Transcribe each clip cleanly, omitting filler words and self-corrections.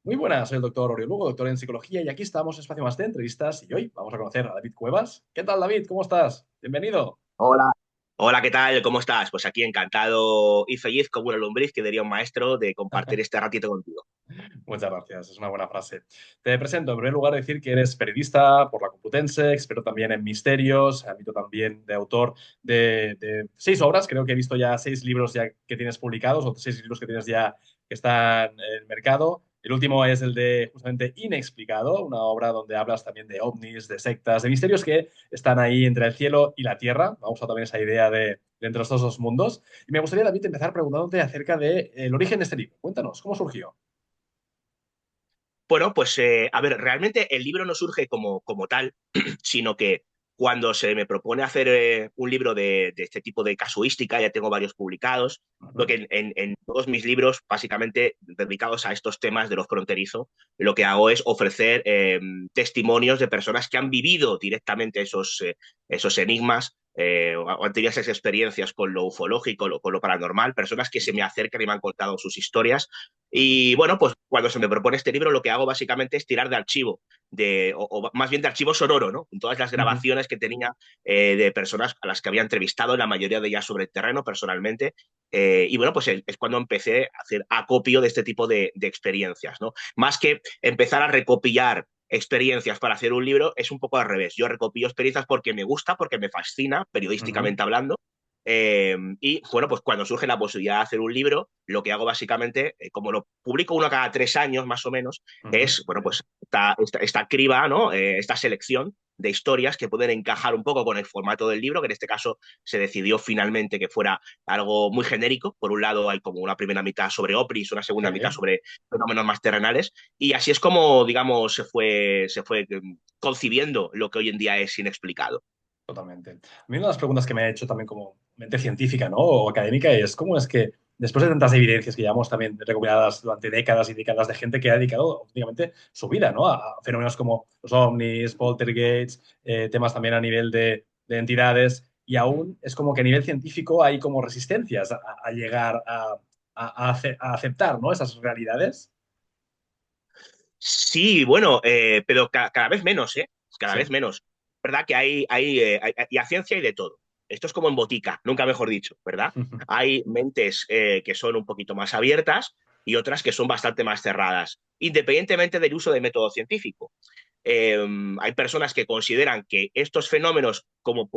Muy buenas, soy el doctor Oriol Lugo, doctor en psicología, y aquí estamos en Espacio Más de Entrevistas. Y hoy vamos a conocer a David Cuevas. ¿Qué tal, David? ¿Cómo estás? Bienvenido. Hola. Hola, ¿qué tal? ¿Cómo estás? Pues aquí encantado y feliz como una lombriz, que diría un maestro, de compartir este ratito contigo. Muchas gracias, es una buena frase. Te presento, en primer lugar, decir que eres periodista por la Complutense, experto también en misterios, ámbito también de autor de 6 obras. Creo que he visto ya 6 libros ya que tienes publicados, o 6 libros que tienes ya que están en el mercado. El último es el de justamente Inexplicado, una obra donde hablas también de ovnis, de sectas, de misterios que están ahí entre el cielo y la tierra. Me ha gustado también esa idea de entre estos dos mundos. Y me gustaría, David, empezar preguntándote acerca del origen de este libro. Cuéntanos, ¿cómo surgió? Bueno, pues a ver, realmente el libro no surge como tal, sino que cuando se me propone hacer un libro de este tipo de casuística, ya tengo varios publicados, Ujú. porque en todos mis libros, básicamente dedicados a estos temas de lo fronterizo, lo que hago es ofrecer testimonios de personas que han vivido directamente esos enigmas. O han tenido esas experiencias con lo ufológico, con lo paranormal, personas que se me acercan y me han contado sus historias. Ujú. Y bueno, pues cuando se me propone este libro, lo que hago básicamente es tirar de archivo, o más bien de archivo sonoro, ¿no? En todas las Ujú. grabaciones que tenía de personas a las que había entrevistado, la mayoría de ellas sobre el terreno personalmente. Y bueno, pues es cuando empecé a hacer acopio de este tipo de experiencias, ¿no? Más que empezar a recopilar experiencias para hacer un libro, es un poco al revés. Yo recopilo experiencias porque me gusta, porque me fascina, Ujú. periodísticamente hablando, y bueno, pues cuando surge la posibilidad de hacer un libro, lo que hago básicamente, como lo publico uno cada 3 años más o menos, Ujú. es, bueno, pues esta criba, ¿no? Esta selección de historias que pueden encajar un poco con el formato del libro, que en este caso se decidió finalmente que fuera algo muy genérico. Por un lado hay como una primera mitad sobre OPRIs, una segunda mitad Sí. sobre fenómenos más terrenales, y así es como, digamos, se fue concibiendo lo que hoy en día es inexplicado. Totalmente. A mí una de las preguntas que me ha hecho también como mente científica, ¿no? O académica es cómo es que después de tantas evidencias que llevamos también recopiladas durante décadas y décadas de gente que ha dedicado últimamente su vida, ¿no? A fenómenos como los ovnis, poltergeists, temas también a nivel de entidades, y aún es como que a nivel científico hay como resistencias a llegar a aceptar, ¿no? Esas realidades. Sí, bueno, pero cada vez menos, ¿eh? Cada Sí. vez menos. ¿Verdad? Que y a ciencia hay de todo. Esto es como en botica, nunca mejor dicho, ¿verdad? Hay mentes que son un poquito más abiertas y otras que son bastante más cerradas, independientemente del uso de método científico. Eh, Hay personas que consideran que estos fenómenos, como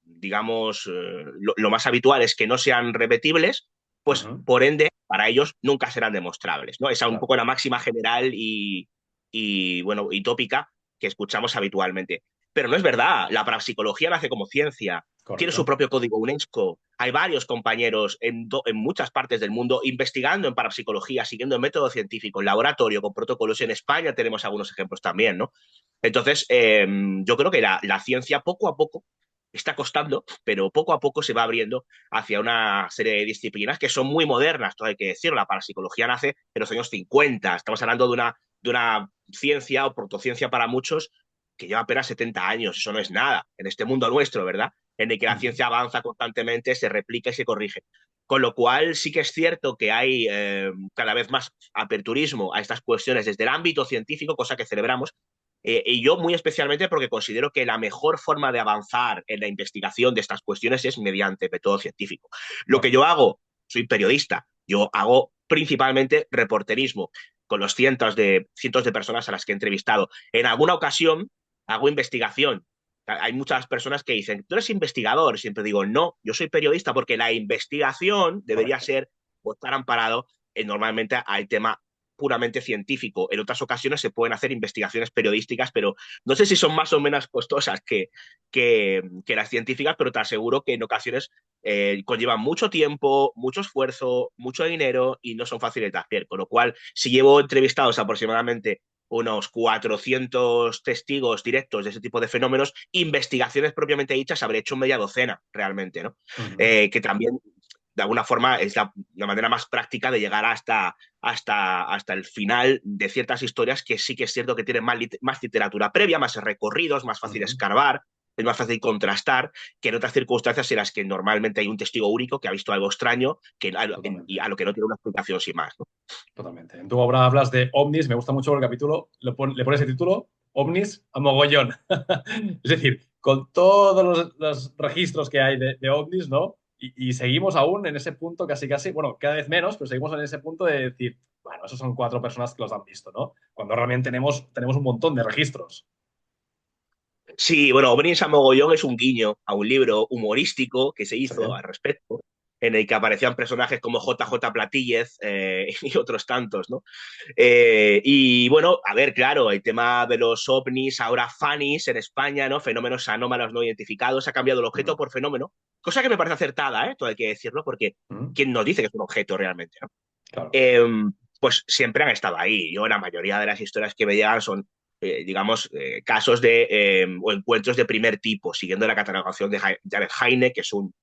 digamos, lo más habitual es que no sean repetibles, pues Ujú. por ende, para ellos nunca serán demostrables, ¿no? Esa es un Claro. poco la máxima general bueno, y tópica que escuchamos habitualmente. Pero no es verdad, la parapsicología nace como ciencia, tiene su Correcto. propio código UNESCO. Hay varios compañeros en muchas partes del mundo investigando en parapsicología, siguiendo el método científico, en laboratorio, con protocolos. En España tenemos algunos ejemplos también, ¿no? Entonces, yo creo que la ciencia poco a poco está costando, pero poco a poco se va abriendo hacia una serie de disciplinas que son muy modernas, todo hay que decirlo. La parapsicología nace en los años 50. Estamos hablando de una ciencia o protociencia para muchos que lleva apenas 70 años. Eso no es nada en este mundo nuestro, ¿verdad? En el que la Ujú. ciencia avanza constantemente, se replica y se corrige. Con lo cual, sí que es cierto que hay cada vez más aperturismo a estas cuestiones desde el ámbito científico, cosa que celebramos. Y yo muy especialmente porque considero que la mejor forma de avanzar en la investigación de estas cuestiones es mediante método científico. Lo que yo Correcto. hago, soy periodista, yo hago principalmente reporterismo con los cientos de personas a las que he entrevistado. En alguna ocasión hago investigación. Hay muchas personas que dicen, tú eres investigador. Siempre digo, no, yo soy periodista porque la investigación debería Correcto. ser o estar amparado normalmente al tema puramente científico. En otras ocasiones se pueden hacer investigaciones periodísticas, pero no sé si son más o menos costosas que las científicas, pero te aseguro que en ocasiones conllevan mucho tiempo, mucho esfuerzo, mucho dinero y no son fáciles de hacer. Con lo cual, si llevo entrevistados aproximadamente unos 400 testigos directos de ese tipo de fenómenos, investigaciones propiamente dichas habré hecho media docena realmente, ¿no? Ujú. Que también, de alguna forma, es la manera más práctica de llegar hasta el final de ciertas historias que sí que es cierto que tienen más literatura previa, más recorridos, más fácil Ujú. escarbar. es más fácil contrastar que en otras circunstancias en las que normalmente hay un testigo único que ha visto algo extraño y Totalmente. a lo que no tiene una explicación sin más, ¿no? Totalmente. En tu obra hablas de ovnis, me gusta mucho el capítulo, le pones el título ovnis a mogollón. Es decir, con todos los registros que hay de ovnis, ¿no? Y seguimos aún en ese punto casi, casi, bueno, cada vez menos, pero seguimos en ese punto de decir, bueno, esos son 4 personas que los han visto, ¿no? Cuando realmente tenemos un montón de registros. Sí, bueno, Oberyn a mogollón es un guiño a un libro humorístico que se Sí. hizo al respecto, en el que aparecían personajes como JJ Platíllez y otros tantos, ¿no? Y bueno, a ver, claro, el tema de los ovnis, ahora FANIs en España, ¿no? Fenómenos anómalos no identificados, ha cambiado el objeto Mm, por fenómeno, cosa que me parece acertada, ¿eh? Todo hay que decirlo, porque mm, ¿quién nos dice que es un objeto realmente, ¿no? claro. Eh, pues siempre han estado ahí. Yo, la mayoría de las historias que me llegan son, digamos, casos o encuentros de primer tipo, siguiendo la catalogación de Jared Heine, que es un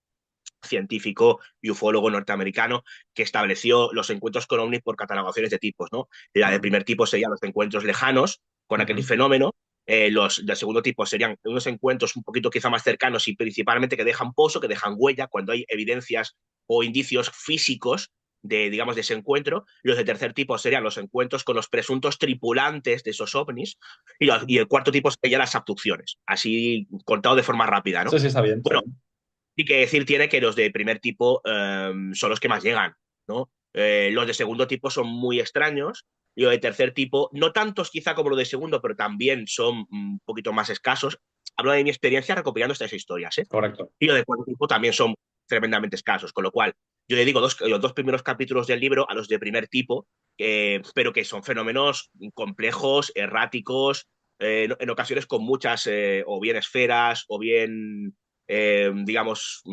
científico y ufólogo norteamericano que estableció los encuentros con ovnis por catalogaciones de tipos, ¿no? La de Mm, primer tipo serían los encuentros lejanos con aquel ujú, fenómeno, los del segundo tipo serían unos encuentros un poquito quizá más cercanos y principalmente que dejan pozo, que dejan huella, cuando hay evidencias o indicios físicos de, digamos, de ese encuentro. Los de tercer tipo serían los encuentros con los presuntos tripulantes de esos ovnis y el cuarto tipo serían las abducciones, así contado de forma rápida, sí, ¿no? sí, está bien, está Bueno, bien. y que decir tiene que los de primer tipo son los que más llegan, ¿no? Los de segundo tipo son muy extraños y los de tercer tipo, no tantos quizá como los de segundo, pero también son un poquito más escasos. Hablo de mi experiencia recopilando estas historias, ¿eh? Correcto. Y los de cuarto tipo también son tremendamente escasos, con lo cual yo le digo los dos primeros capítulos del libro a los de primer tipo, pero que son fenómenos complejos, erráticos, en ocasiones con muchas o bien esferas o bien digamos,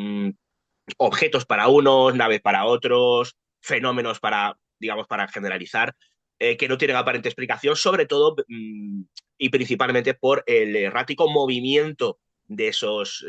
objetos para unos, naves para otros, fenómenos para, digamos, para generalizar, que no tienen aparente explicación, sobre todo y principalmente por el errático movimiento de esos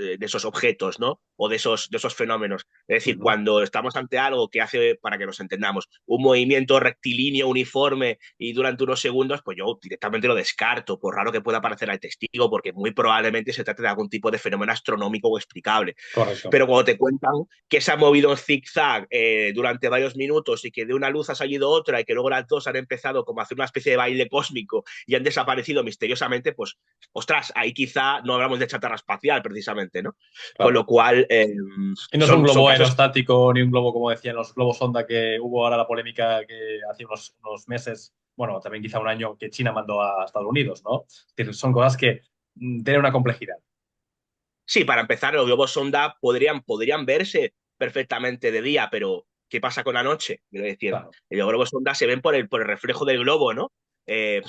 objetos, ¿no? O de esos fenómenos. Es decir, Ujú. cuando estamos ante algo que hace, para que nos entendamos, un movimiento rectilíneo, uniforme y durante unos segundos, pues yo directamente lo descarto, por raro que pueda parecer al testigo, porque muy probablemente se trate de algún tipo de fenómeno astronómico o explicable. Correcto. Pero cuando te cuentan que se ha movido en zigzag durante varios minutos y que de una luz ha salido otra y que luego las dos han empezado como a hacer una especie de baile cósmico y han desaparecido misteriosamente, pues, ostras, ahí quizá no hablamos de chatarra espacial precisamente, ¿no? Con Claro. lo cual, Y no es un son globo casos. aerostático ni un globo, como decían los globos sonda, que hubo ahora la polémica que hace unos meses, bueno, también quizá un año, que China mandó a Estados Unidos, ¿no? Es decir, son cosas que tienen una complejidad. Sí, para empezar, los globos sonda podrían verse perfectamente de día, pero ¿qué pasa con la noche? Quiero decir, Claro, los globos sonda se ven por el reflejo del globo, ¿no?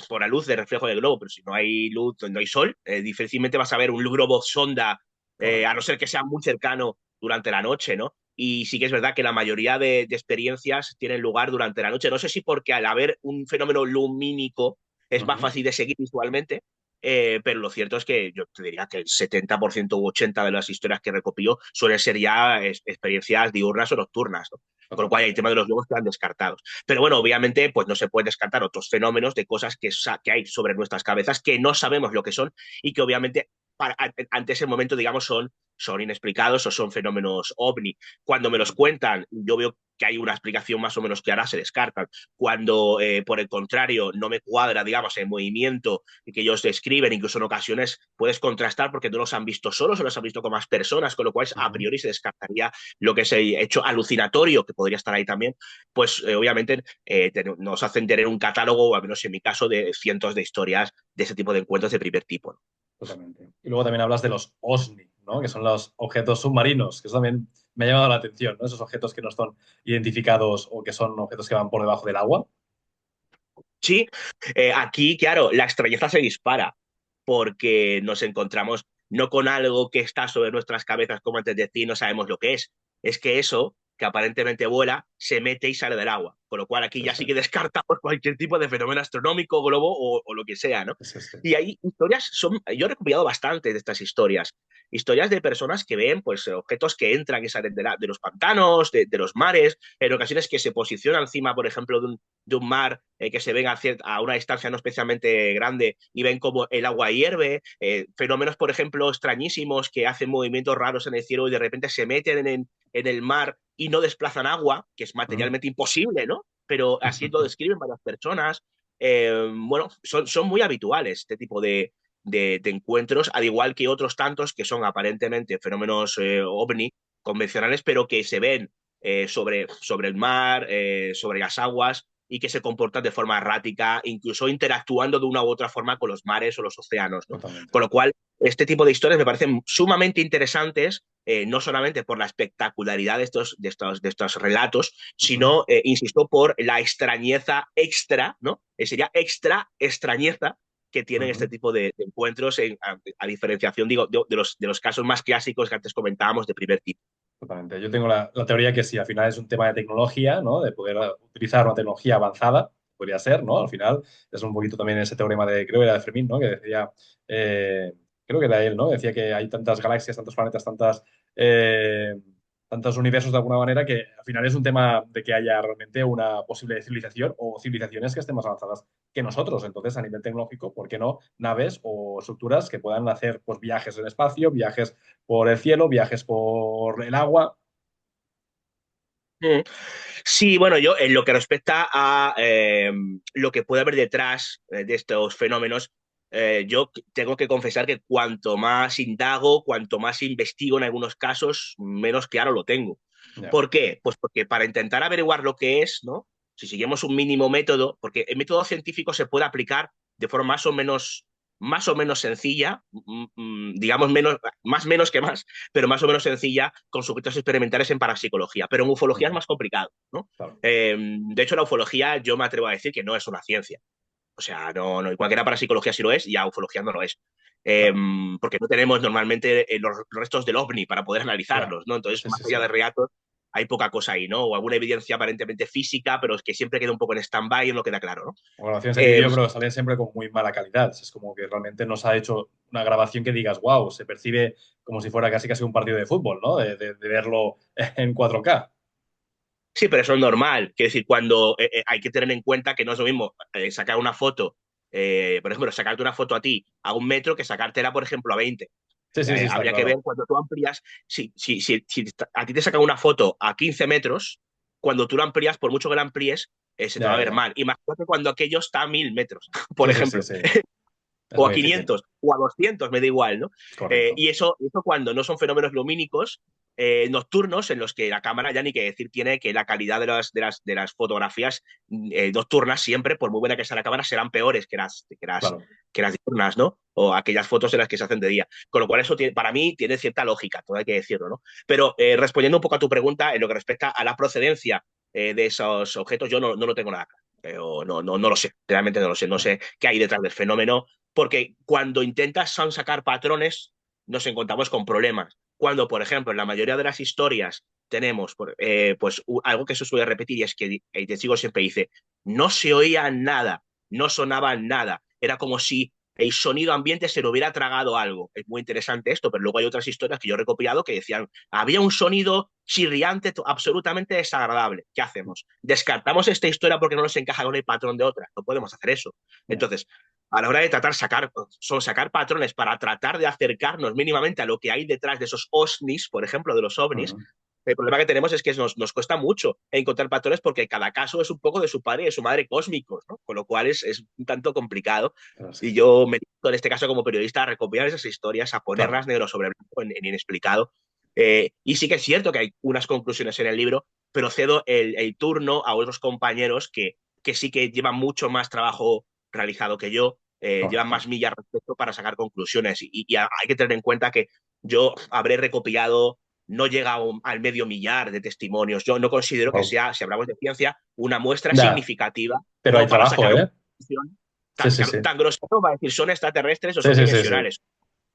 Por la luz del reflejo del globo, pero si no hay luz, no hay sol, difícilmente vas a ver un globo sonda, a no correcto. ser que sea muy cercano durante la noche, ¿no? Y sí que es verdad que la mayoría de experiencias tienen lugar durante la noche. No sé si porque al haber un fenómeno lumínico es más Ujú, fácil de seguir visualmente, pero lo cierto es que yo te diría que el 70% u 80% de las historias que recopiló suelen ser ya experiencias diurnas o nocturnas, ¿no? Con lo cual el totalmente. tema de los globos quedan descartados. Pero bueno, obviamente, pues no se puede descartar otros fenómenos de cosas que hay sobre nuestras cabezas que no sabemos lo que son y que obviamente ante ese momento, digamos, son inexplicados o son fenómenos ovni. Cuando me los Ujú, cuentan, yo veo que hay una explicación más o menos clara, se descartan. Cuando, por el contrario, no me cuadra, digamos, el movimiento que ellos describen, incluso en ocasiones puedes contrastar porque no los han visto solos o los han visto con más personas, con lo cual a ujú. priori se descartaría lo que es el hecho alucinatorio, que podría estar ahí también, pues obviamente nos hacen tener un catálogo, o al menos en mi caso, de cientos de historias de ese tipo de encuentros de primer tipo, ¿no? Totalmente. Y luego también hablas de los OSNI, ¿no? Que son los objetos submarinos, que eso también me ha llamado la atención, ¿no? Esos objetos que no están identificados o que son objetos que van por debajo del agua. Sí, aquí, claro, la extrañeza se dispara porque nos encontramos no con algo que está sobre nuestras cabezas, como antes de decir, no sabemos lo que es que eso, que aparentemente vuela, se mete y sale del agua. con lo cual aquí Sí, ya sí, sí que descartamos cualquier tipo de fenómeno astronómico, globo o lo que sea, ¿no? sí, sí. Y hay historias, yo he recopilado bastante de estas historias de personas que ven pues objetos que entran y salen de los pantanos, de los mares, en ocasiones que se posicionan encima, por ejemplo, de un mar que se ven a una distancia no especialmente grande y ven como el agua hierve, fenómenos, por ejemplo, extrañísimos que hacen movimientos raros en el cielo y de repente se meten en el mar y no desplazan agua, que es Ujú. materialmente imposible, ¿no? Pero así lo describen varias personas. Bueno, son muy habituales este tipo de encuentros, al igual que otros tantos que son aparentemente fenómenos ovni convencionales, pero que se ven sobre el mar, sobre las aguas y que se comportan de forma errática, incluso interactuando de una u otra forma con los mares o los océanos, ¿no? Totalmente. Con lo cual, este tipo de historias me parecen sumamente interesantes, no solamente por la espectacularidad de estos relatos, Ujú. sino, insisto, por la extrañeza extra, ¿no? Sería extra extrañeza que tienen este Ujú. tipo de encuentros, a diferenciación, digo, de los casos más clásicos que antes comentábamos de primer tipo. Totalmente. Yo tengo la teoría que sí, al final es un tema de tecnología, ¿no? De poder utilizar una tecnología avanzada, podría ser, ¿no? Al final es un poquito también ese teorema de, creo que era de Fermín, ¿no? Que decía, eh, creo que era él, ¿no? Decía que hay tantas galaxias, tantos planetas, eh, tantos universos de alguna manera que al final es un tema de que haya realmente una posible civilización o civilizaciones que estén más avanzadas que nosotros. Entonces, a nivel tecnológico, ¿por qué no naves o estructuras que puedan hacer pues, viajes en el espacio, viajes por el cielo, viajes por el agua? Mm. Sí, bueno, yo en lo que respecta a lo que puede haber detrás de estos fenómenos, yo tengo que confesar que cuanto más indago, cuanto más investigo en algunos casos, menos claro lo tengo. Ya. ¿Por qué? Pues porque para intentar averiguar lo que es, ¿no? Si seguimos un mínimo método, porque el método científico se puede aplicar de forma más o menos sencilla, digamos más menos que más, pero más o menos sencilla, con sujetos experimentales en parapsicología. Pero en ufología es Ujú. más complicado, ¿no? Claro. De hecho, la ufología yo me atrevo a decir que no es una ciencia. O sea, no, no, cualquiera parapsicología sí lo es y la ufología no lo es. Eh, Claro. porque no tenemos normalmente los restos del ovni para poder Ya. analizarlos, ¿no? Entonces, Sí, más sí, sí. allá de reatos, hay poca cosa ahí, ¿no? O alguna evidencia aparentemente física, pero es que siempre queda un poco en stand-by y no queda claro, ¿no? O grabaciones de Eh, vídeo, pero salen siempre con muy mala calidad. Es como que realmente no se ha hecho una grabación que digas, wow, se percibe como si fuera casi casi un partido de fútbol, ¿no? De verlo en 4K. Sí, pero eso es normal. Quiero decir, cuando hay que tener en cuenta que no es lo mismo sacar una foto, por ejemplo, sacarte una foto a ti a 1 metro que sacártela, por ejemplo, a 20. Sí, sí, sí, está Habría que ver claro. cuando tú amplías, si a ti te sacan una foto a 15 metros, cuando tú la amplías, por mucho que la amplíes, se te Ya, va a ya, ver ya. mal. Imagínate cuando aquello está a 1.000 metros, por Sí, sí, sí, ejemplo, sí. Es o a muy difícil. 500, o a 200, me da igual, ¿no? Correcto. Y eso cuando no son fenómenos lumínicos nocturnos, en los que la cámara ya ni que decir tiene que la calidad de las fotografías nocturnas siempre, por muy buena que sea la cámara, serán peores Claro. que las diurnas, ¿no? O aquellas fotos de las que se hacen de día. Con lo cual eso para mí tiene cierta lógica, todo hay que decirlo, ¿no? Pero respondiendo un poco a tu pregunta, en lo que respecta a la procedencia de esos objetos, yo no lo tengo nada claro. No lo sé, realmente no lo sé, no sé qué hay detrás del fenómeno, porque cuando intentas sacar patrones, nos encontramos con problemas. Cuando, por ejemplo, en la mayoría de las historias tenemos pues algo que se suele repetir y es que el testigo siempre dice, no se oía nada, no sonaba nada, era como si el sonido ambiente se lo hubiera tragado algo. Es muy interesante esto, pero luego hay otras historias que yo he recopilado que decían, había un sonido chirriante absolutamente desagradable. ¿Qué hacemos? ¿Descartamos esta historia porque no nos encaja con el patrón de otra? No podemos hacer eso. Ya. Entonces, a la hora de sacar patrones para tratar de acercarnos mínimamente a lo que hay detrás de esos OSNIs, por ejemplo, de los ovnis, Ujú. el problema que tenemos es que nos cuesta mucho encontrar patrones porque cada caso es un poco de su padre y de su madre cósmicos, ¿no? Con lo cual es un tanto complicado. Pero sí. Y yo me dedico en este caso como periodista a recopilar esas historias, a Claro. ponerlas negro sobre blanco en inexplicado. Y sí que es cierto que hay unas conclusiones en el libro, pero cedo el turno a otros compañeros que sí que llevan mucho más trabajo realizado que yo, llevan Correcto. más millas respecto para sacar conclusiones. Y hay que tener en cuenta que yo habré recopilado, no llega al medio millar de testimonios. Yo no considero que Wow. sea, si hablamos de ciencia, una muestra Ya. significativa Pero hay como para trabajo, sacar una ¿eh? conclusión Sí, tan, sí, sí. tan grosero para decir son extraterrestres o Sí, son sí, sí, sí. dimensionales.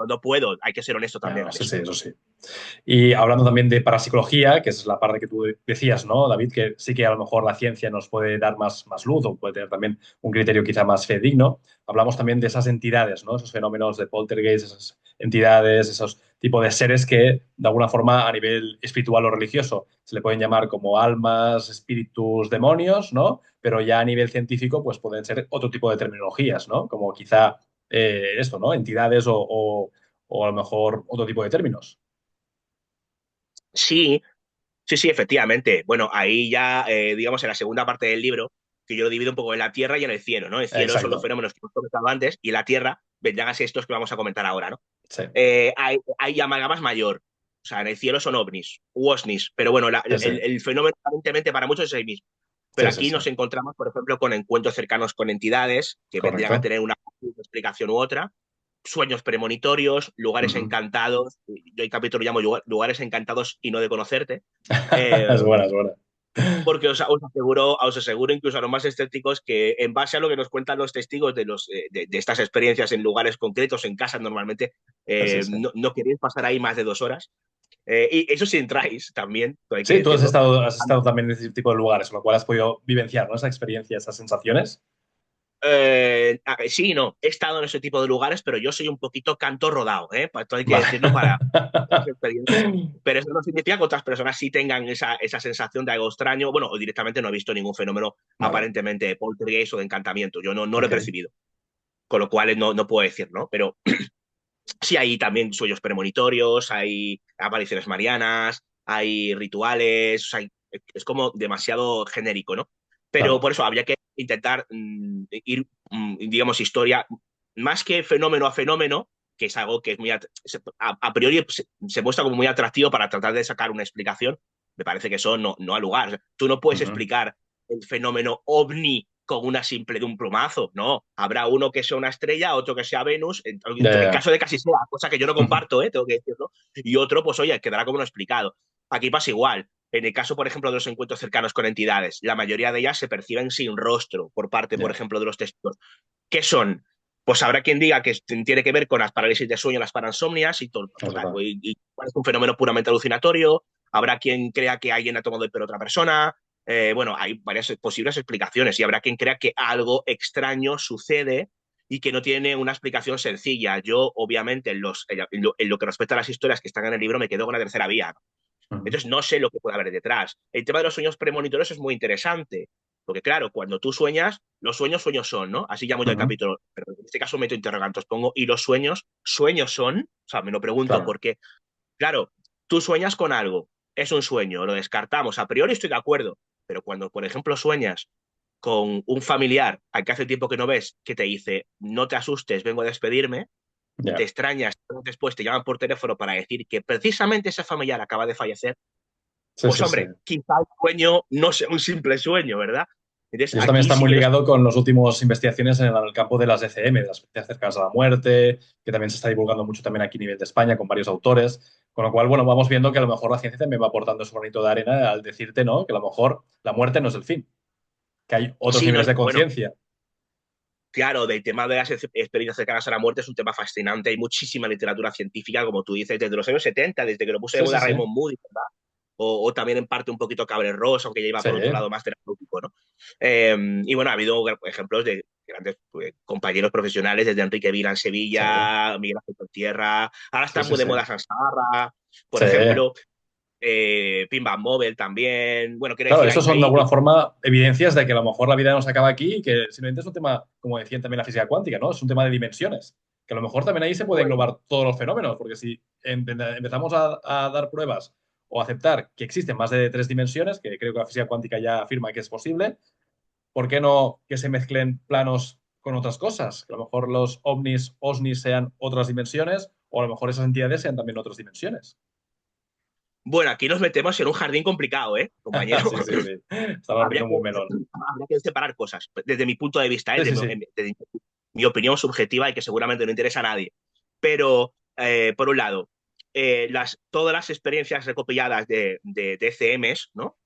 no puedo, hay que ser honesto Ya, también no, en sí, eso. sí, eso sí. Y hablando también de parapsicología, que es la parte que tú decías, ¿no, David? Que sí que a lo mejor la ciencia nos puede dar más luz o puede tener también un criterio quizá más fidedigno. Hablamos también de esas entidades, ¿no? Esos fenómenos de poltergeist, esas entidades, esos tipos de seres que, de alguna forma, a nivel espiritual o religioso, se le pueden llamar como almas, espíritus, demonios, ¿no? Pero ya a nivel científico, pues pueden ser otro tipo de terminologías, ¿no? Como quizá esto, ¿no? Entidades o a lo mejor otro tipo de términos. Sí, sí, sí, efectivamente. Bueno, ahí ya, digamos, en la segunda parte del libro, que yo lo divido un poco en la Tierra y en el cielo, ¿no? El cielo son los Exacto. fenómenos que hemos comentado antes y la Tierra vendrán a ser estos que vamos a comentar ahora, ¿no? Sí, Hay amalgamas mayor. O sea, en el cielo son ovnis, u osnis, pero bueno, sí, sí, el fenómeno aparentemente para muchos es el mismo. Pero sí, sí, aquí sí. nos encontramos, por ejemplo, con encuentros cercanos con entidades que vendrían a Correcto. tener una explicación u otra, sueños premonitorios, lugares Ujú. encantados. Yo el capítulo lo llamo lugares encantados y no de conocerte. Eh, Es buena, es buena. Porque os aseguro, incluso a los más escépticos, que en base a lo que nos cuentan los testigos de estas experiencias en lugares concretos, en casas normalmente, Sí, sí, sí. no queréis pasar ahí más de 2 horas. Y eso sí entráis también, hay que Sí, tú decirlo. has estado también en ese tipo de lugares, con lo cual has podido vivenciar, ¿no? Esa experiencia, esas sensaciones. Sí, no, he estado en ese tipo de lugares, pero yo soy un poquito canto rodado, ¿eh? Esto hay que Vale. decirlo para las experiencias. Pero eso no significa que otras personas sí tengan esa sensación de algo extraño. Bueno, o directamente no he visto ningún fenómeno Vale. aparentemente de poltergeist o de encantamiento. Yo no lo he Ok. percibido. Con lo cual no puedo decir, ¿no? Pero sí hay también sueños premonitorios, hay apariciones marianas, hay rituales, o sea, es como demasiado genérico, ¿no? Pero Claro. por eso habría que intentar ir, digamos, historia, más que fenómeno a fenómeno, que es algo que es muy, a priori se muestra como muy atractivo para tratar de sacar una explicación, me parece que eso no ha lugar. O sea, tú no puedes Ujú. explicar el fenómeno ovni con una simple de un plumazo, no. Habrá uno que sea una estrella, otro que sea Venus, Ya, ya, en ya. caso de que así sea, cosa que yo no Ujú. comparto, tengo que decirlo, y otro, pues oye, quedará como no explicado. Aquí pasa igual. En el caso, por ejemplo, de los encuentros cercanos con entidades, la mayoría de ellas se perciben sin rostro por parte, por Ya. ejemplo, de los testigos. ¿Qué son? Pues habrá quien diga que tiene que ver con las parálisis de sueño, las paransomnias y todo, Es verdad. y es un fenómeno puramente alucinatorio. Habrá quien crea que alguien ha tomado el pelo a otra persona. Bueno, hay varias posibles explicaciones y habrá quien crea que algo extraño sucede y que no tiene una explicación sencilla. Yo, obviamente, en lo que respecta a las historias que están en el libro, me quedo con la tercera vía. Ujú. Entonces, no sé lo que puede haber detrás. El tema de los sueños premonitorios es muy interesante, porque claro, cuando tú sueñas, los sueños, sueños son, ¿no? Así llamo yo el Ujú. capítulo, pero en este caso meto interrogantes, pongo, ¿y los sueños, sueños son? O sea, me lo pregunto Claro. porque, claro, tú sueñas con algo, es un sueño, lo descartamos, a priori estoy de acuerdo, pero cuando, por ejemplo, sueñas con un familiar al que hace tiempo que no ves, que te dice, no te asustes, vengo a despedirme, te Ya. extrañas, después te llaman por teléfono para decir que precisamente ese familiar acaba de fallecer, Sí, pues sí, sí. hombre, quizá el sueño no sea un simple sueño, ¿verdad? Entonces Y eso también aquí está sí muy que ligado con las últimas investigaciones en el campo de las ECM, de las experiencias cercanas a la muerte, que también se está divulgando mucho también aquí a nivel de España con varios autores. Con lo cual, bueno, vamos viendo que a lo mejor la ciencia también va aportando su granito de arena al decirte, ¿no? Que a lo mejor la muerte no es el fin, que hay otros sí, no, niveles de bueno, conciencia. claro, del tema de las experiencias cercanas a la muerte es un tema fascinante. Hay muchísima literatura científica, como tú dices, desde los años 70, desde que lo puso de Sí, sí, moda sí. Raymond Moody, ¿verdad? O también en parte un poquito Cabrera Ross, aunque ya iba Sí, por otro lado más terapéutico, ¿no? Y bueno, ha habido ejemplos de grandes compañeros profesionales, desde Enrique Vila en sí, Sevilla, Miguel Ángel por Tierra, ahora sí, está sí, muy de sí. moda Sansarra, por Sí. ejemplo, Pim Bam Mobile también. Bueno, quiero Claro, decir, estos son de alguna forma evidencias de que a lo mejor la vida no se acaba aquí y que simplemente es un tema, como decían también la física cuántica, ¿no? Es un tema de dimensiones. Que a lo mejor también ahí se puede bueno, englobar todos los fenómenos, porque si empezamos a dar pruebas o aceptar que existen más de tres dimensiones, que creo que la física cuántica ya afirma que es posible, ¿por qué no que se mezclen planos con otras cosas? Que a lo mejor los ovnis, osnis sean otras dimensiones o a lo mejor esas entidades sean también otras dimensiones. bueno, aquí nos metemos en un jardín complicado, compañero. Sí, sí, sí. Estamos habría abriendo que, un melón. habría que separar cosas, desde mi punto de vista, Sí, sí, sí. de mi opinión subjetiva y que seguramente no interesa a nadie. Pero, por un lado, todas las experiencias recopiladas de DCMs, ¿no?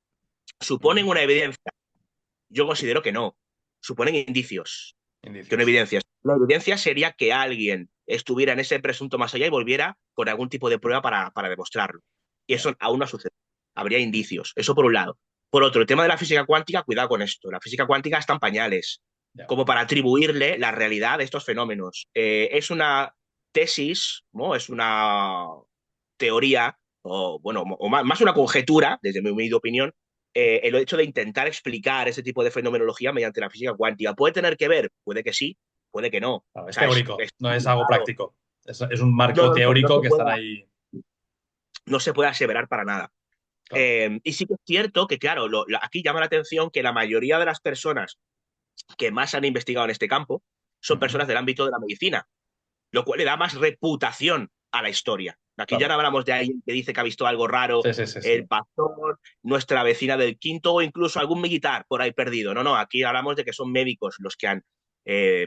¿Suponen Ujú. una evidencia? Yo considero que no. Suponen indicios, que no Indicios. evidencias. La evidencia sería que alguien estuviera en ese presunto más allá y volviera con algún tipo de prueba para demostrarlo. Y Ya, eso aún no ha sucedido. Habría indicios. Eso por un lado. Por otro, el tema de la física cuántica, cuidado con esto. La física cuántica está en pañales, ya. como para atribuirle la realidad de estos fenómenos. Es una tesis, ¿no? Es una teoría, o bueno, o más una conjetura, desde mi humilde opinión, el hecho de intentar explicar ese tipo de fenomenología mediante la física cuántica. ¿Puede tener que ver? Puede que sí, puede que no. O Claro, es sea, teórico, es no es algo complicado. práctico. Es un No, marco no, no, teórico que están ahí. no se puede aseverar para nada. Claro. Y sí que es cierto que, claro, aquí llama la atención que la mayoría de las personas que más han investigado en este campo son Ujú. personas del ámbito de la medicina, lo cual le da más reputación a la historia. Aquí ya no Claro. hablamos de alguien que dice que ha visto algo raro, Sí, sí, sí, sí. el pastor, nuestra vecina del quinto o incluso algún militar por ahí perdido. No, no, aquí hablamos de que son médicos los que han,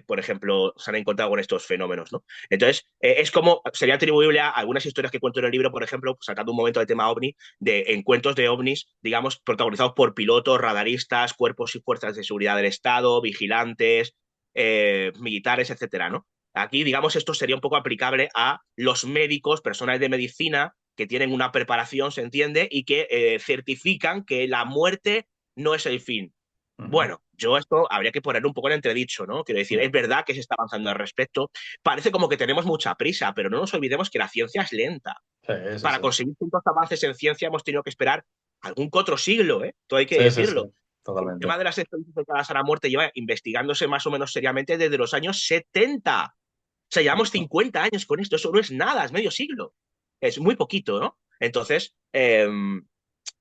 por ejemplo, se han encontrado con estos fenómenos, ¿no? Entonces, es como, sería atribuible a algunas historias que cuento en el libro, por ejemplo, sacando un momento del tema ovni, de encuentros de ovnis, digamos, protagonizados por pilotos, radaristas, cuerpos y fuerzas de seguridad del Estado, vigilantes, militares, etcétera, ¿no? Aquí, digamos, esto sería un poco aplicable a los médicos, personas de medicina que tienen una preparación, se entiende, y que certifican que la muerte no es el fin. Ujú. Bueno, yo esto habría que poner un poco en entredicho, ¿no? Quiero decir, es Ya. verdad que se está avanzando al respecto. Parece como que tenemos mucha prisa, pero no nos olvidemos que la ciencia es lenta. Sí, sí, Para sí. conseguir tantos avances en ciencia hemos tenido que esperar algún que otro siglo, ¿eh? Todo hay que Sí, sí, sí. decirlo. El Totalmente. tema de las experiencias cercanas a la muerte lleva investigándose más o menos seriamente desde los años 70. O sea, llevamos Justo. 50 años con esto, eso no es nada, es medio siglo. Es muy poquito, ¿no? Entonces,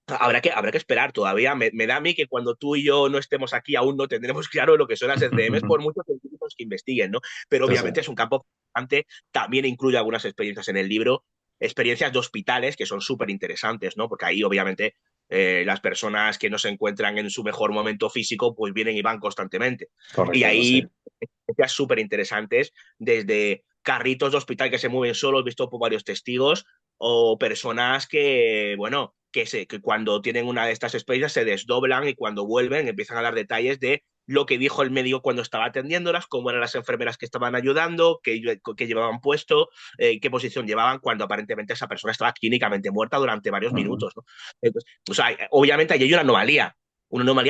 habrá que esperar todavía. Me da a mí que cuando tú y yo no estemos aquí aún no tendremos claro lo que son las ECMs por muchos científicos que investiguen, ¿no? Pero Sí, sí. obviamente es un campo fascinante. También incluye algunas experiencias en el libro, experiencias de hospitales que son súper interesantes, ¿no? Porque ahí obviamente las personas que no se encuentran en su mejor momento físico pues vienen y van constantemente. Y Correcto, sí. ahí experiencias súper interesantes, desde carritos de hospital que se mueven solos, visto por varios testigos, o personas que, bueno, que cuando tienen una de estas experiencias se desdoblan y cuando vuelven empiezan a dar detalles de lo que dijo el médico cuando estaba atendiéndolas, cómo eran las enfermeras que estaban ayudando, qué llevaban puesto, qué posición llevaban, cuando aparentemente esa persona estaba clínicamente muerta durante varios Ujú. minutos, ¿no? Entonces, o sea, obviamente ahí hay una anomalía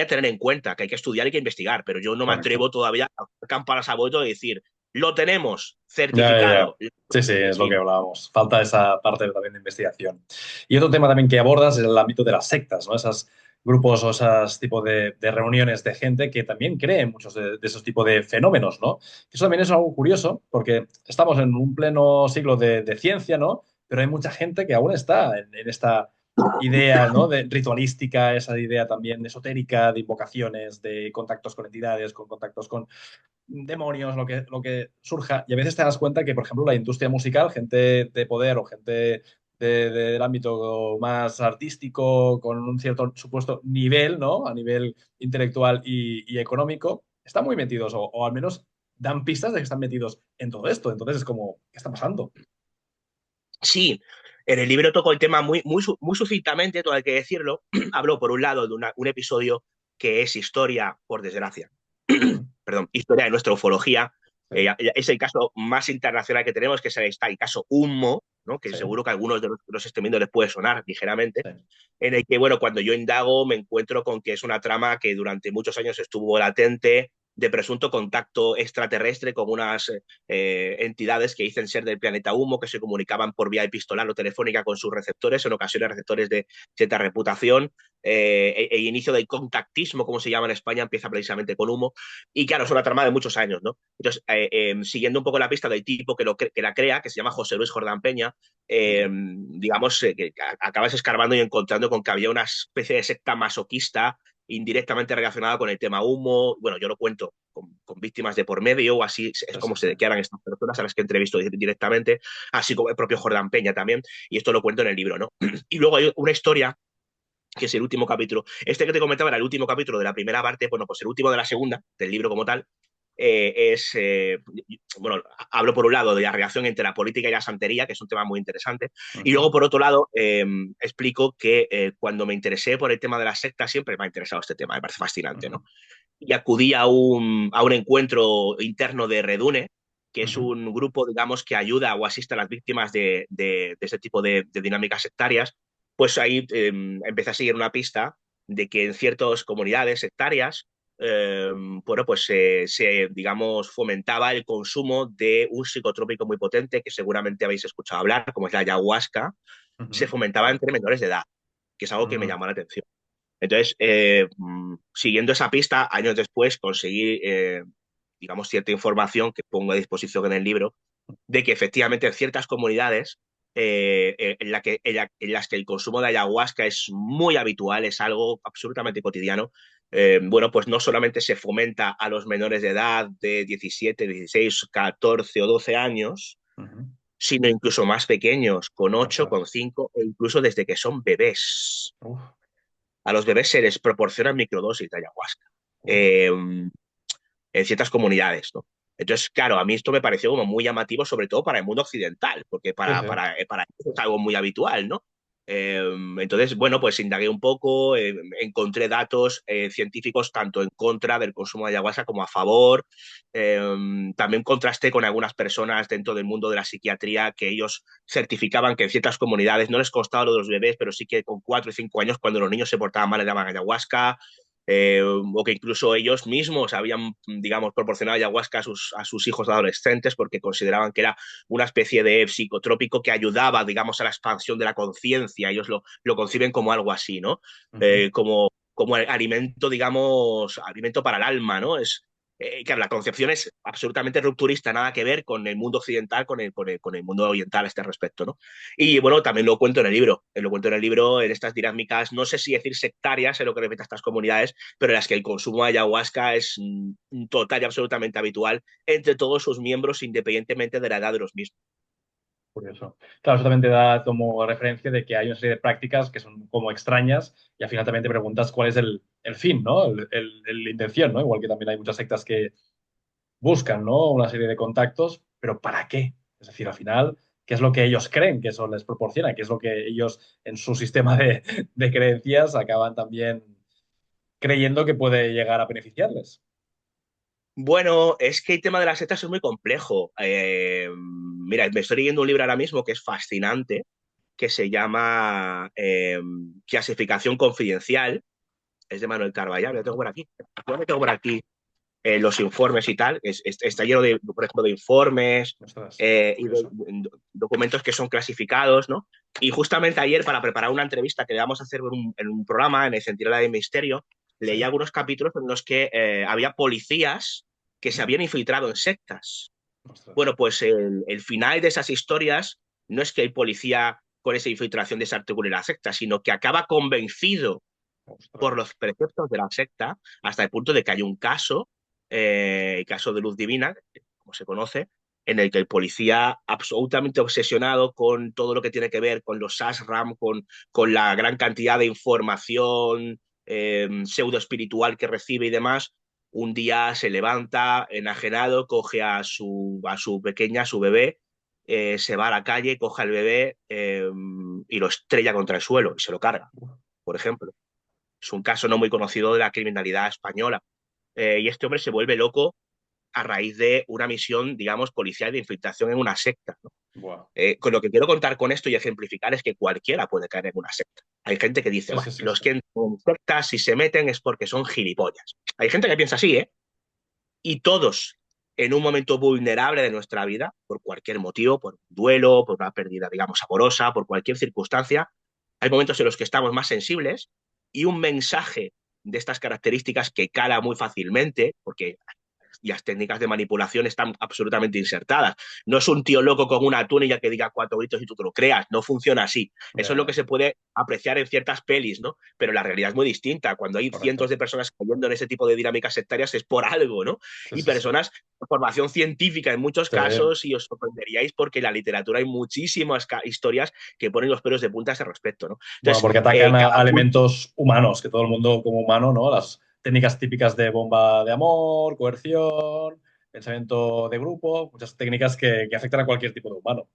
a tener en cuenta, que hay que estudiar y que investigar, pero yo no me Correcto. atrevo todavía a campanas a vuelto y decir, lo tenemos Ya, ya, ya. certificado. Sí, sí, es lo Sí, que hablábamos. Falta esa parte también de investigación. Y otro tema también que abordas es el ámbito de las sectas, ¿no? Esos grupos o esos tipos de reuniones de gente que también creen muchos de esos tipos de fenómenos, ¿no? Eso también es algo curioso porque estamos en un pleno siglo de ciencia, ¿no? Pero hay mucha gente que aún está en esta idea, ¿no? De ritualística, esa idea también esotérica de invocaciones, de contactos con entidades, con contactos con demonios, lo que surja. Y a veces te das cuenta que, por ejemplo, la industria musical, gente de poder o gente del ámbito más artístico, con un cierto supuesto nivel, ¿no? A nivel intelectual y económico, están muy metidos, o al menos dan pistas de que están metidos en todo esto. Entonces es como, ¿qué está pasando? sí, en el libro toco el tema muy sucintamente, todo hay que decirlo. Hablo, por un lado, de un episodio que es historia, por desgracia, Ujú. perdón, historia de nuestra ufología. Sí, Es el caso más internacional que tenemos, que está el caso Humo, ¿no? Que sí, seguro que a algunos de los que nos estén viendo les puede sonar ligeramente, sí. en el que, bueno, cuando yo indago me encuentro con que es una trama que durante muchos años estuvo latente, de presunto contacto extraterrestre con unas entidades que dicen ser del planeta Humo, que se comunicaban por vía epistolar o telefónica con sus receptores, en ocasiones receptores de cierta reputación. El inicio del contactismo, como se llama en España, empieza precisamente con Humo. Y claro, es una trama de muchos años, ¿no? Entonces, siguiendo un poco la pista del tipo que la crea, que se llama José Luis Jordán Peña, Ujú. digamos, que acabas escarbando y encontrando con que había una especie de secta masoquista indirectamente relacionada con el tema humo. Bueno, yo lo cuento con víctimas de por medio, o así es Sí, como sí, se sí. declaran estas personas a las que entrevisto directamente, así como el propio Jordán Peña también, y esto lo cuento en el libro, ¿no? Y luego hay una historia que es el último capítulo. Este que te comentaba era el último capítulo de la primera parte, bueno, pues el último de la segunda, del libro como tal, bueno, hablo por un lado de la relación entre la política y la santería, que es un tema muy interesante, y Ujú. luego por otro lado explico que cuando me interesé por el tema de la secta, siempre me ha interesado este tema, me parece fascinante, Ujú. ¿no? Y acudí a un encuentro interno de Redune, que es Ujú, un grupo, digamos, que ayuda o asiste a las víctimas de este tipo de dinámicas sectarias, pues ahí empecé a seguir una pista de que en ciertas comunidades sectarias, bueno, pues digamos, fomentaba el consumo de un psicotrópico muy potente que seguramente habéis escuchado hablar, como es la ayahuasca, se ujú, fomentaba entre menores de edad, que es algo que me mm, llamó la atención. Entonces, siguiendo esa pista, años después conseguí, digamos, cierta información que pongo a disposición en el libro, de que efectivamente en ciertas comunidades en las que el consumo de ayahuasca es muy habitual, es algo absolutamente cotidiano, bueno, pues no solamente se fomenta a los menores de edad de 17, 16, 14 o 12 años, ujú. sino incluso más pequeños, con 8, Ostras. con 5 e incluso desde que son bebés. Uf, A los bebés se les proporciona microdosis de ayahuasca uf. en ciertas comunidades, ¿no? Entonces, claro, a mí esto me pareció como muy llamativo, sobre todo para el mundo occidental, porque Sí, sí. para ellos es algo muy habitual, ¿no? Entonces, bueno, pues indagué un poco, encontré datos científicos tanto en contra del consumo de ayahuasca como a favor. También contrasté con algunas personas dentro del mundo de la psiquiatría que ellos certificaban que en ciertas comunidades no les costaba lo de los bebés, pero sí que con 4 y 5 años, cuando los niños se portaban mal, le daban ayahuasca. O que incluso ellos mismos habían, digamos, proporcionado ayahuasca a sus hijos adolescentes porque consideraban que era una especie de psicotrópico que ayudaba, digamos, a la expansión de la conciencia. Ellos lo conciben como algo así, ¿no? Ujú. Como alimento, digamos, alimento para el alma, ¿no? Claro, la concepción es absolutamente rupturista, nada que ver con el mundo occidental, con el mundo oriental a este respecto, ¿no? Y bueno, también lo cuento en el libro, lo cuento en el libro, en estas dinámicas, no sé si decir sectarias en lo que respecta a estas comunidades, pero en las que el consumo de ayahuasca es total y absolutamente habitual entre todos sus miembros, independientemente de la edad de los mismos. Curioso. Claro, eso también te da como referencia de que hay una serie de prácticas que son como extrañas y al final también te preguntas cuál es el fin, ¿no? La intención, ¿no? Igual que también hay muchas sectas que buscan, ¿no? Una serie de contactos, pero ¿para qué? Es decir, al final, ¿qué es lo que ellos creen que eso les proporciona? ¿Qué es lo que ellos en su sistema de creencias acaban también creyendo que puede llegar a beneficiarles? Bueno, es que el tema de las sectas es muy complejo. Mira, me estoy leyendo un libro ahora mismo que es fascinante, que se llama Clasificación Confidencial, es de Manuel Carballar, lo tengo Ujú. por aquí. Yo lo tengo por aquí los informes y tal, está lleno de, por ejemplo, de informes Ostras, y de curioso. documentos que son clasificados, ¿no? Y justamente ayer, para preparar una entrevista que le vamos a hacer en un programa en el Centinela de Misterio, Sí. leí algunos capítulos en los que había policías que se Ujú. habían infiltrado en sectas. Ostras, Bueno, pues el final de esas historias no es que el policía con esa infiltración desarticule la secta, sino que acaba convencido por ostras. los preceptos de la secta, hasta el punto de que hay un caso, el caso de Luz Divina, como se conoce, en el que el policía absolutamente obsesionado con todo lo que tiene que ver con los ashram, con la gran cantidad de información pseudo espiritual que recibe y demás, un día se levanta enajenado, coge a su pequeña, a su bebé, se va a la calle, coge al bebé y lo estrella contra el suelo y se lo carga, por ejemplo. Es un caso no muy conocido de la criminalidad española. Y este hombre se vuelve loco a raíz de una misión, digamos, policial de infiltración en una secta, ¿no? Buah. Con lo que quiero contar con esto y ejemplificar es que cualquiera puede caer en una secta. Hay gente que dice, Sí, bueno, sí, sí, los sí. que entran en sectas si se meten es porque son gilipollas. Hay gente que piensa así, ¿eh? Y todos, en un momento vulnerable de nuestra vida, por cualquier motivo, por un duelo, por una pérdida, digamos, amorosa, por cualquier circunstancia, hay momentos en los que estamos más sensibles y un mensaje de estas características que cala muy fácilmente, porque y las técnicas de manipulación están absolutamente insertadas. No es un tío loco con una túnica que diga cuatro gritos y tú te lo creas, no funciona así. Eso Ya, es lo que ya. se puede apreciar en ciertas pelis, ¿no? Pero la realidad es muy distinta. Cuando hay cientos Correcto. de personas cayendo en ese tipo de dinámicas sectarias es por algo, ¿no? Sí, Y sí, sí. personas con formación científica en muchos Sí. casos y os sorprenderíais porque en la literatura hay muchísimas historias que ponen los pelos de punta a ese respecto, ¿no? Bueno, Entonces, porque atacan a cada elementos humanos, que todo el mundo como humano, ¿no? Las técnicas típicas de bomba de amor, coerción, pensamiento de grupo, muchas técnicas que afectan a cualquier tipo de humano.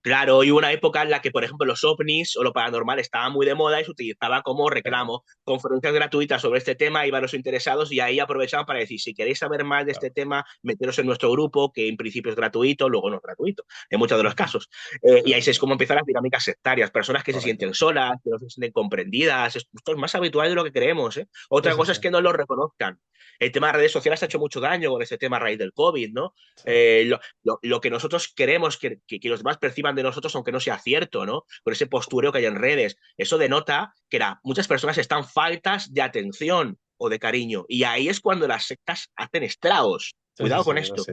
Claro, y hubo una época en la que, por ejemplo, los ovnis o lo paranormal estaba muy de moda y se utilizaba como Claro, reclamo. Conferencias gratuitas sobre este tema, iban los interesados y ahí aprovechaban para decir, si queréis saber más de este claro. tema, meteros en nuestro grupo, que en principio es gratuito, luego no es gratuito, en muchos de los Ujú. casos. Sí, Y ahí sí, es sí. como empiezan las dinámicas sectarias, personas que se Correcto. sienten solas, que no se sienten comprendidas. Esto es más habitual de lo que creemos, ¿eh? Sí, Otra sí, cosa sí. es que no lo reconozcan. El tema de redes sociales ha hecho mucho daño con este tema a raíz del COVID, ¿no? Sí. Lo que nosotros queremos que los demás perciban de nosotros, aunque no sea cierto, ¿no? Con ese postureo que hay en redes. Eso denota que muchas personas están faltas de atención o de cariño. Y ahí es cuando las sectas hacen estragos. Sí, sí, Cuidado sí, con eso esto. sí.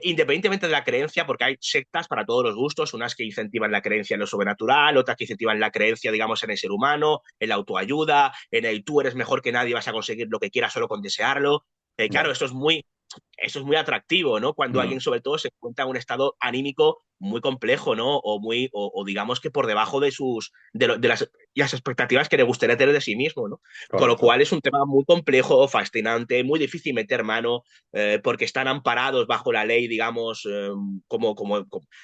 Independientemente de la creencia, porque hay sectas para todos los gustos, unas que incentivan la creencia en lo sobrenatural, otras que incentivan la creencia, digamos, en el ser humano, en la autoayuda, en el tú eres mejor que nadie, vas a conseguir lo que quieras solo con desearlo. Claro, Vale. eso es muy atractivo, ¿no? Cuando Mm. alguien, sobre todo, se encuentra en un estado anímico muy complejo, ¿no? O digamos que por debajo las expectativas que le gustaría tener de sí mismo, ¿no? Con lo Correcto. cual es un tema muy complejo, fascinante, muy difícil meter mano, porque están amparados bajo la ley, digamos,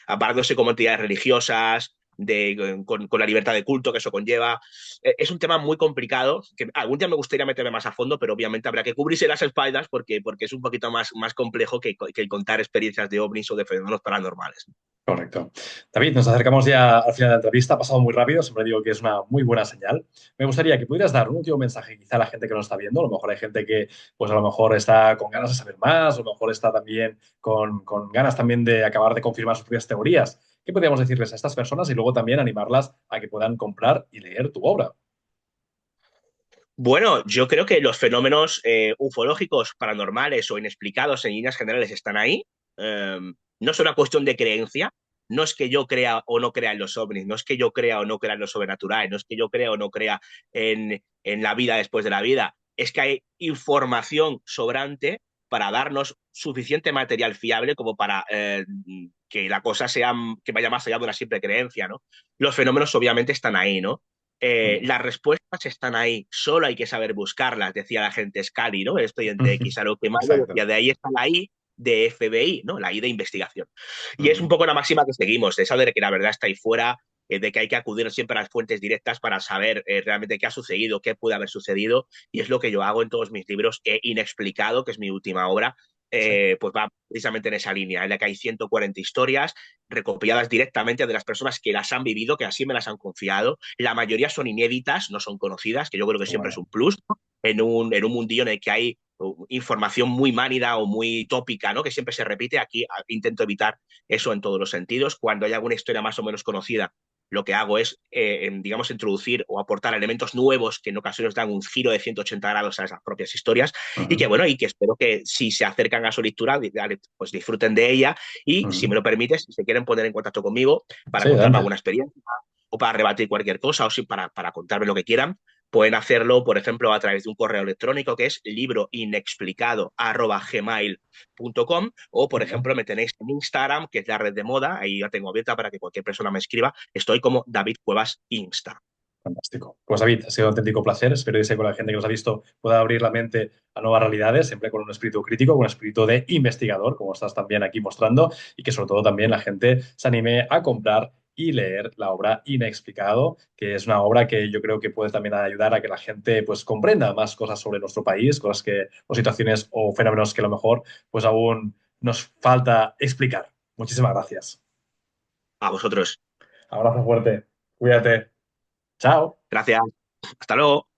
amparándose como entidades religiosas, con la libertad de culto que eso conlleva. Es un tema muy complicado, que algún día me gustaría meterme más a fondo, pero obviamente habrá que cubrirse las espaldas porque es un poquito más complejo que el contar experiencias de ovnis o de fenómenos paranormales. Correcto. David, nos acercamos ya al final de la entrevista. Ha pasado muy rápido. Siempre digo que es una muy buena señal. Me gustaría que pudieras dar un último mensaje quizá a la gente que nos está viendo. A lo mejor hay gente que, pues a lo mejor está con ganas de saber más, a lo mejor está también con ganas también de acabar de confirmar sus propias teorías. ¿Qué podríamos decirles a estas personas y luego también animarlas a que puedan comprar y leer tu obra? Bueno, yo creo que los fenómenos ufológicos, paranormales o inexplicados en líneas generales están ahí. Eh, no es una cuestión de creencia. No es que yo crea o no crea en los ovnis, no es que yo crea o no crea en lo sobrenatural, no es que yo crea o no crea en la vida después de la vida. Es que hay información sobrante para darnos suficiente material fiable como para que la cosa sea, que vaya más allá de una simple creencia, ¿no? Los fenómenos obviamente están ahí, ¿no? Mm. Las respuestas están ahí, solo hay que saber buscarlas, decía la gente Scali, ¿no? Estoy en TX, a lo que más Exacto. decía, de ahí está la I de FBI, ¿no? La I de investigación. Y es un Mm. poco la máxima que seguimos, de saber que la verdad está ahí fuera, de que hay que acudir siempre a las fuentes directas para saber realmente qué ha sucedido, qué puede haber sucedido, y es lo que yo hago en todos mis libros. Inexplicado, que es mi última obra, Sí. pues va precisamente en esa línea, en la que hay 140 historias recopiladas directamente de las personas que las han vivido, que así me las han confiado. La mayoría son inéditas, no son conocidas, que yo creo que Qué siempre es bueno. un plus, ¿no? En un mundillo en el que hay información muy mánida o muy tópica, ¿no? Que siempre se repite. Aquí intento evitar eso en todos los sentidos. Cuando hay alguna historia más o menos conocida, lo que hago es, digamos, introducir o aportar elementos nuevos que en ocasiones dan un giro de 180 grados a esas propias historias y que, Ujú. bueno, y que espero que si se acercan a su lectura, pues disfruten de ella y, si me Ujú. lo permites, si se quieren poner en contacto conmigo para Sí, contarme adelante. alguna experiencia o para rebatir cualquier cosa o si para contarme lo que quieran, pueden hacerlo, por ejemplo, a través de un correo electrónico que es libroinexplicado@gmail.com o, por Muy bien. ejemplo, me tenéis en Instagram, que es la red de moda, ahí la tengo abierta para que cualquier persona me escriba. Estoy como David Cuevas Insta. Fantástico. Pues David, ha sido un auténtico placer. Espero que con la gente que nos ha visto pueda abrir la mente a nuevas realidades, siempre con un espíritu crítico, con un espíritu de investigador, como estás también aquí mostrando, y que sobre todo también la gente se anime a comprar y leer la obra Inexplicado, que es una obra que yo creo que puede también ayudar a que la gente pues comprenda más cosas sobre nuestro país, cosas que, o situaciones o fenómenos que a lo mejor pues aún nos falta explicar. Muchísimas gracias. A vosotros. Abrazo fuerte. Cuídate. Chao. Gracias. Hasta luego.